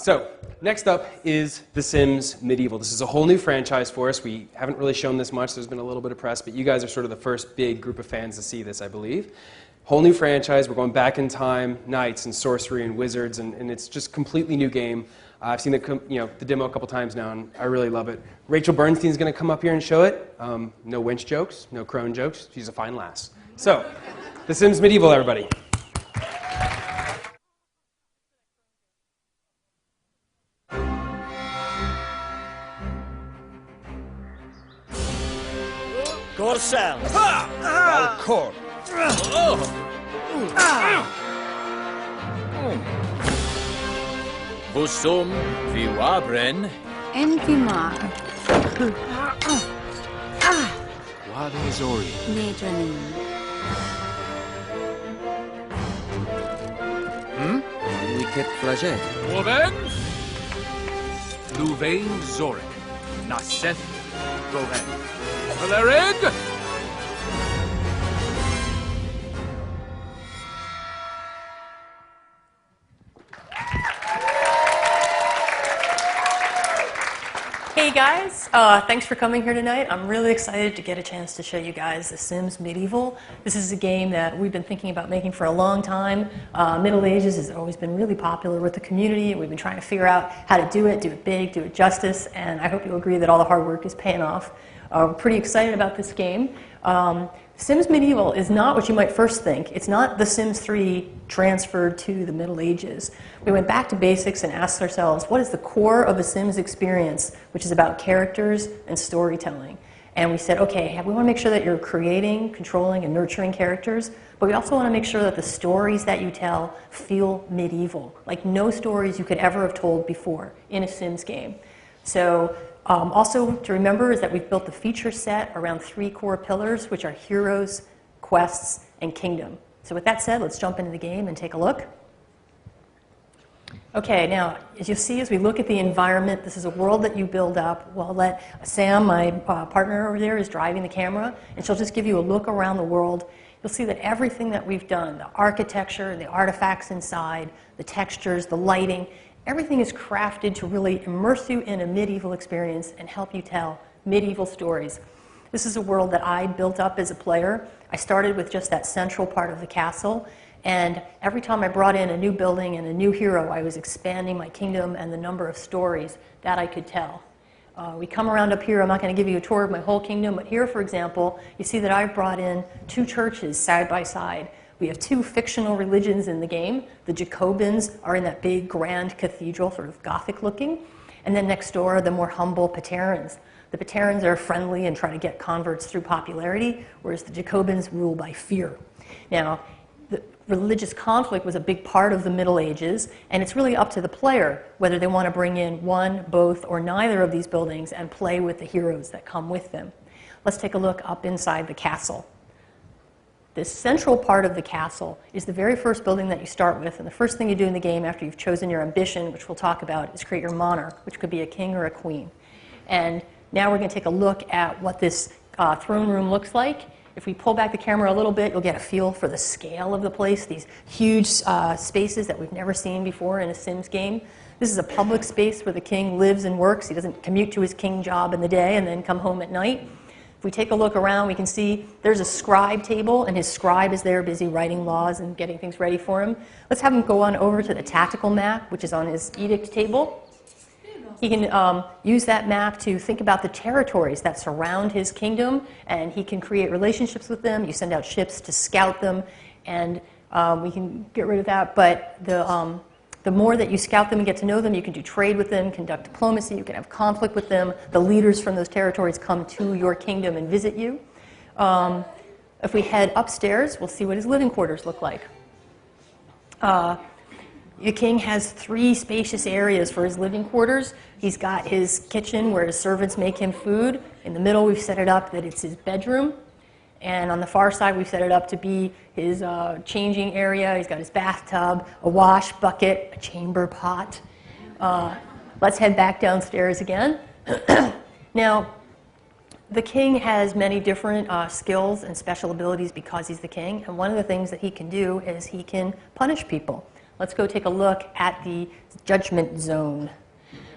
So, next up is The Sims Medieval. This is a whole new franchise for us. We haven't really shown this much. There's been a little bit of press, but you guys are sort of the first big group of fans to see this, I believe. Whole new franchise. We're going back in time, knights and sorcery and wizards, and it's just a completely new game. I've seen the demo a couple times now, and I really love it. Rachel Bernstein is going to come up here and show it. No winch jokes, no crone jokes. She's a fine lass. So, The Sims Medieval, everybody. Corsel. Valcor. Vosum viwabren. Enfimar. Wadezori. Nedranin. Wicket flaget. Woven. Louvain Zoric. Nascent. Roven. Valerig. Hey guys, thanks for coming here tonight. I'm really excited to get a chance to show you guys The Sims Medieval. This is a game that we've been thinking about making for a long time. Middle Ages has always been really popular with the community. We've been trying to figure out how to do it big, do it justice, and I hope you'll agree that all the hard work is paying off. We're pretty excited about this game. Sims Medieval is not what you might first think. It's not The Sims 3 transferred to the Middle Ages. We went back to basics and asked ourselves, what is the core of a Sims experience, which is about characters and storytelling? And we said, okay, we want to make sure that you're creating, controlling, and nurturing characters, but we also want to make sure that the stories that you tell feel medieval, like no stories you could ever have told before in a Sims game. So also to remember is that we've built the feature set around 3 core pillars, which are heroes, quests, and kingdom. So with that said, let's jump into the game and take a look. Okay, now, as you'll see, as we look at the environment, this is a world that you build up. We'll let Sam, my partner over there, is driving the camera, and she'll just give you a look around the world. You'll see that everything that we've done, the architecture, the artifacts inside, the textures, the lighting, everything is crafted to really immerse you in a medieval experience and help you tell medieval stories. This is a world that I built up as a player. I started with just that central part of the castle, and every time I brought in a new building and a new hero, I was expanding my kingdom and the number of stories that I could tell. We come around up here, I'm not going to give you a tour of my whole kingdom, but here, for example, you see that I've brought in 2 churches side by side. We have 2 fictional religions in the game. The Jacobins are in that big, grand cathedral, sort of Gothic looking. And then next door are the more humble Paterans. The Paterans are friendly and try to get converts through popularity, whereas the Jacobins rule by fear. Now, the religious conflict was a big part of the Middle Ages, and it's really up to the player whether they want to bring in one, both, or neither of these buildings and play with the heroes that come with them. Let's take a look up inside the castle. This central part of the castle is the very first building that you start with, and the first thing you do in the game after you've chosen your ambition, which we'll talk about, is create your monarch, which could be a king or a queen. And now we're going to take a look at what this throne room looks like. If we pull back the camera a little bit, you'll get a feel for the scale of the place, these huge spaces that we've never seen before in a Sims game. This is a public space where the king lives and works. He doesn't commute to his king job in the day and then come home at night. If we take a look around, we can see there's a scribe table, and his scribe is there busy writing laws and getting things ready for him. Let's have him go on over to the tactical map, which is on his edict table. He can use that map to think about the territories that surround his kingdom, and he can create relationships with them. You send out ships to scout them, and we can get rid of that. But the more that you scout them and get to know them, you can do trade with them, conduct diplomacy, you can have conflict with them. The leaders from those territories come to your kingdom and visit you. If we head upstairs, we'll see what his living quarters look like. The king has 3 spacious areas for his living quarters. He's got his kitchen where his servants make him food. In the middle, we've set it up that it's his bedroom. And on the far side, we've set it up to be his changing area. He's got his bathtub, a wash bucket, a chamber pot. Let's head back downstairs again. Now, the king has many different skills and special abilities because he's the king. And one of the things that he can do is he can punish people. let's go take a look at the judgment zone.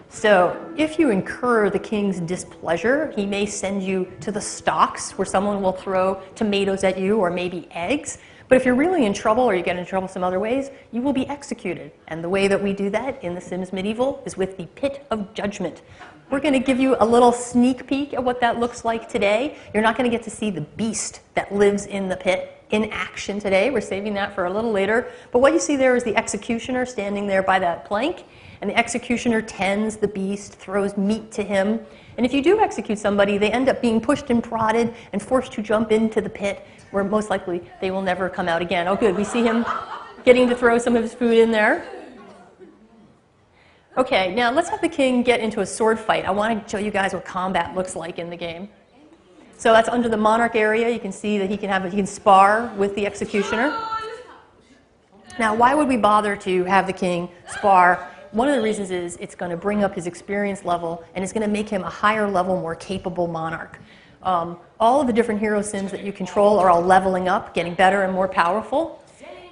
So if you incur the king's displeasure, he may send you to the stocks where someone will throw tomatoes at you or maybe eggs. But if you're really in trouble or you get in trouble some other ways, you will be executed. And the way that we do that in The Sims Medieval is with the Pit of Judgment. We're going to give you a little sneak peek at what that looks like today. You're not going to get to see the beast that lives in the pit in action today. We're saving that for a little later. But what you see there is the executioner standing there by that plank. And the executioner tends the beast, throws meat to him. And if you do execute somebody, they end up being pushed and prodded and forced to jump into the pit, where most likely they will never come out again. Oh, good. We see him getting to throw some of his food in there. Okay, now let's have the king get into a sword fight. I want to show you guys what combat looks like in the game. So that's under the monarch area. You can see that he can spar with the executioner. Now, why would we bother to have the king spar? One of the reasons is it's going to bring up his experience level, and it's going to make him a higher level, more capable monarch. All of the different hero sims that you control are all leveling up, getting better and more powerful.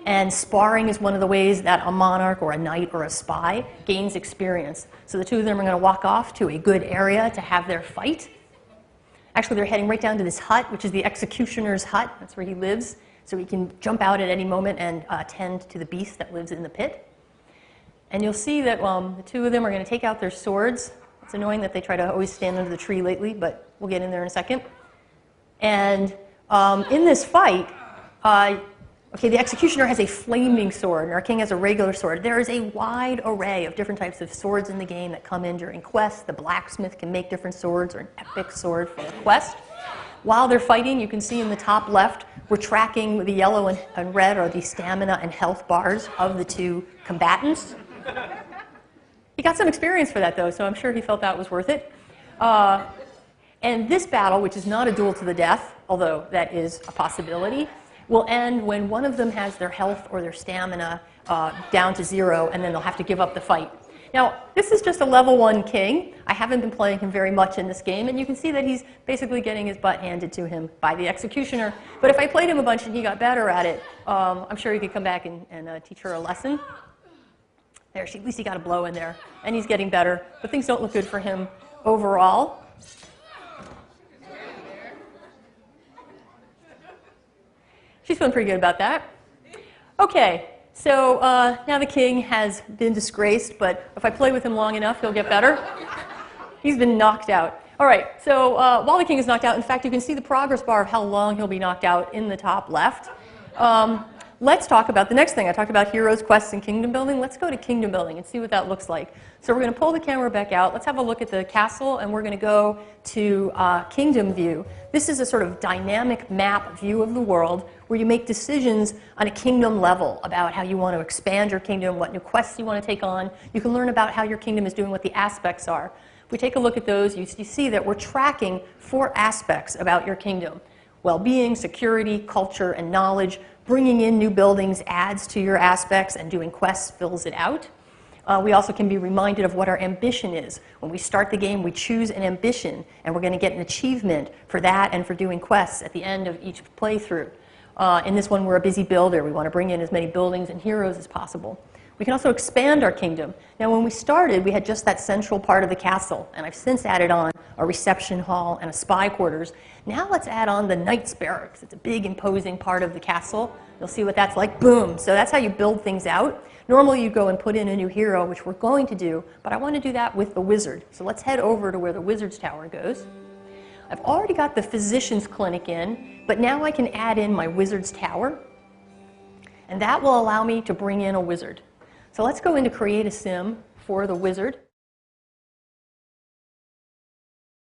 And sparring is one of the ways that a monarch or a knight or a spy gains experience. So the two of them are going to walk off to a good area to have their fight. Actually, they're heading right down to this hut, which is the executioner's hut. That's where he lives. So he can jump out at any moment and tend to the beast that lives in the pit. And you'll see that the two of them are going to take out their swords. It's annoying that they try to always stand under the tree lately, but we'll get in there in a second. And in this fight, okay, the executioner has a flaming sword, and our king has a regular sword. There is a wide array of different types of swords in the game that come in during quests. The blacksmith can make different swords, or an epic sword for a quest. While they're fighting, you can see in the top left, we're tracking the yellow and red are the stamina and health bars of the two combatants. He got some experience for that, though, so I'm sure he felt that was worth it. And this battle, which is not a duel to the death, although that is a possibility, will end when one of them has their health or their stamina down to 0, and then they'll have to give up the fight. Now, this is just a level 1 king. I haven't been playing him very much in this game, and you can see that he's basically getting his butt handed to him by the executioner. But if I played him a bunch and he got better at it, I'm sure he could come back and teach her a lesson. There, at least he got a blow in there, and he's getting better. But things don't look good for him overall. She's feeling pretty good about that. Okay, so now the king has been disgraced, but if I play with him long enough, he'll get better. He's been knocked out. All right, so while the king is knocked out, in fact, you can see the progress bar of how long he'll be knocked out in the top left. Let's talk about the next thing. I talked about heroes, quests, and kingdom building. Let's go to kingdom building and see what that looks like. So we're going to pull the camera back out. Let's have a look at the castle, and we're going to go to kingdom view. This is a sort of dynamic map view of the world where you make decisions on a kingdom level about how you want to expand your kingdom, what new quests you want to take on. You can learn about how your kingdom is doing, what the aspects are. If we take a look at those, you see that we're tracking 4 aspects about your kingdom: well-being, security, culture, and knowledge. Bringing in new buildings adds to your aspects, and doing quests fills it out. We also can be reminded of what our ambition is. When we start the game, we choose an ambition, and we're going to get an achievement for that and for doing quests at the end of each playthrough. In this one, we're a busy builder. We want to bring in as many buildings and heroes as possible. We can also expand our kingdom. Now, when we started, we had just that central part of the castle, and I've since added on a reception hall and a spy quarters. Now let's add on the knight's barracks. It's a big, imposing part of the castle. You'll see what that's like. Boom! So that's how you build things out. Normally, you go and put in a new hero, which we're going to do, but I want to do that with the wizard. So let's head over to where the wizard's tower goes. I've already got the physician's clinic in, but now I can add in my wizard's tower, and that will allow me to bring in a wizard. So let's go into create a sim for the wizard.